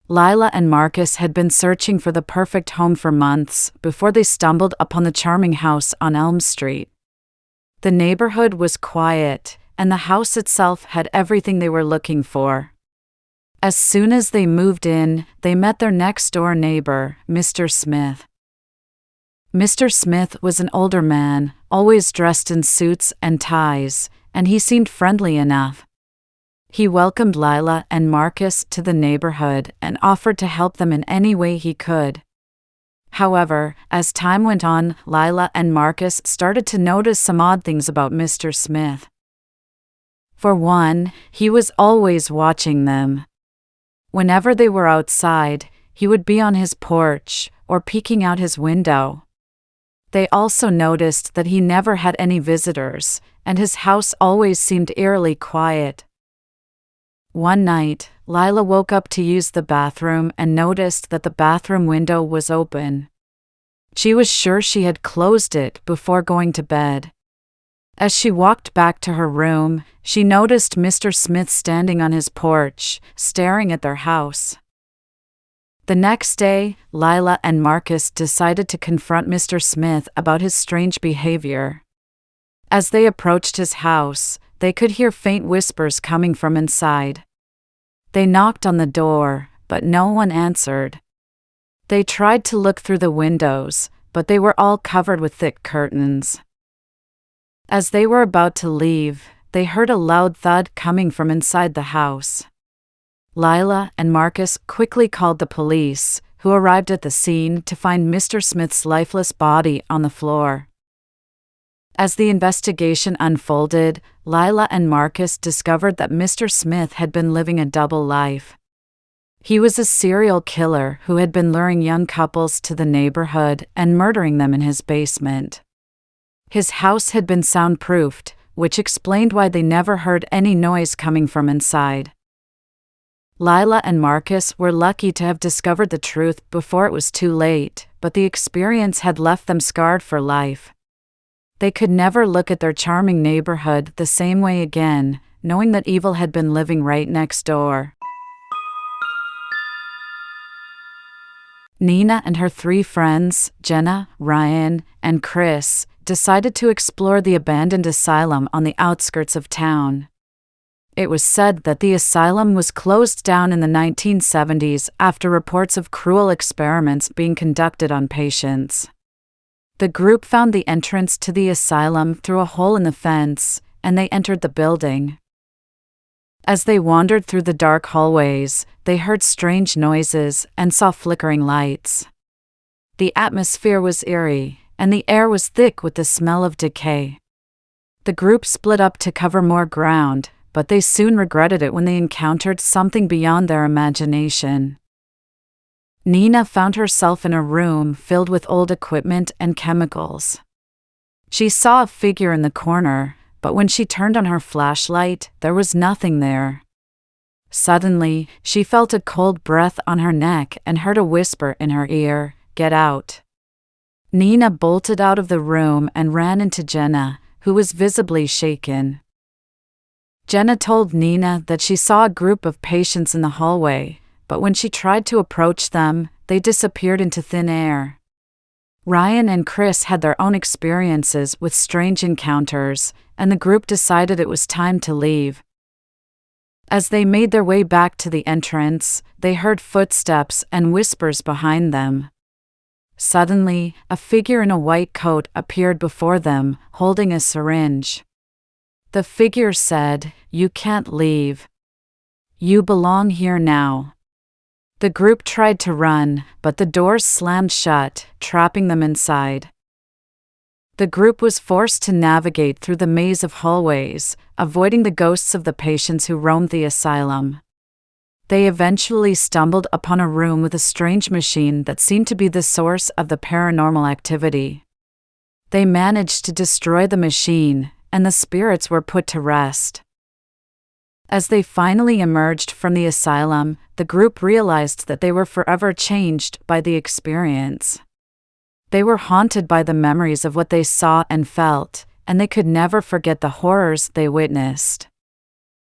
Lila and Marcus had been searching for the perfect home for months before they stumbled upon the charming house on Elm Street. The neighborhood was quiet, and the house itself had everything they were looking for. As soon as they moved in, they met their next-door neighbor, Mr. Smith. Mr. Smith was an older man, always dressed in suits and ties, and he seemed friendly enough. He welcomed Lila and Marcus to the neighborhood and offered to help them in any way he could. However, as time went on, Lila and Marcus started to notice some odd things about Mr. Smith. For one, he was always watching them. Whenever they were outside, he would be on his porch or peeking out his window. They also noticed that he never had any visitors, and his house always seemed eerily quiet. One night, Lila woke up to use the bathroom and noticed that the bathroom window was open. She was sure she had closed it before going to bed. As she walked back to her room, she noticed Mr. Smith standing on his porch, staring at their house. The next day, Lila and Marcus decided to confront Mr. Smith about his strange behavior. As they approached his house, they could hear faint whispers coming from inside. They knocked on the door, but no one answered. They tried to look through the windows, but they were all covered with thick curtains. As they were about to leave, they heard a loud thud coming from inside the house. Lila and Marcus quickly called the police, who arrived at the scene to find Mr. Smith's lifeless body on the floor. As the investigation unfolded, Lila and Marcus discovered that Mr. Smith had been living a double life. He was a serial killer who had been luring young couples to the neighborhood and murdering them in his basement. His house had been soundproofed, which explained why they never heard any noise coming from inside. Lila and Marcus were lucky to have discovered the truth before it was too late, but the experience had left them scarred for life. They could never look at their charming neighborhood the same way again, knowing that evil had been living right next door. Nina and her 3 friends, Jenna, Ryan, and Chris, decided to explore the abandoned asylum on the outskirts of town. It was said that the asylum was closed down in the 1970s after reports of cruel experiments being conducted on patients. The group found the entrance to the asylum through a hole in the fence, and they entered the building. As they wandered through the dark hallways, they heard strange noises and saw flickering lights. The atmosphere was eerie, and the air was thick with the smell of decay. The group split up to cover more ground, but they soon regretted it when they encountered something beyond their imagination. Nina found herself in a room filled with old equipment and chemicals. She saw a figure in the corner, but when she turned on her flashlight, there was nothing there. Suddenly, she felt a cold breath on her neck and heard a whisper in her ear, "Get out." Nina bolted out of the room and ran into Jenna, who was visibly shaken. Jenna told Nina that she saw a group of patients in the hallway, but when she tried to approach them, they disappeared into thin air. Ryan and Chris had their own experiences with strange encounters, and the group decided it was time to leave. As they made their way back to the entrance, they heard footsteps and whispers behind them. Suddenly, a figure in a white coat appeared before them, holding a syringe. The figure said, "You can't leave. You belong here now." The group tried to run, but the doors slammed shut, trapping them inside. The group was forced to navigate through the maze of hallways, avoiding the ghosts of the patients who roamed the asylum. They eventually stumbled upon a room with a strange machine that seemed to be the source of the paranormal activity. They managed to destroy the machine, and the spirits were put to rest. As they finally emerged from the asylum, the group realized that they were forever changed by the experience. They were haunted by the memories of what they saw and felt, and they could never forget the horrors they witnessed.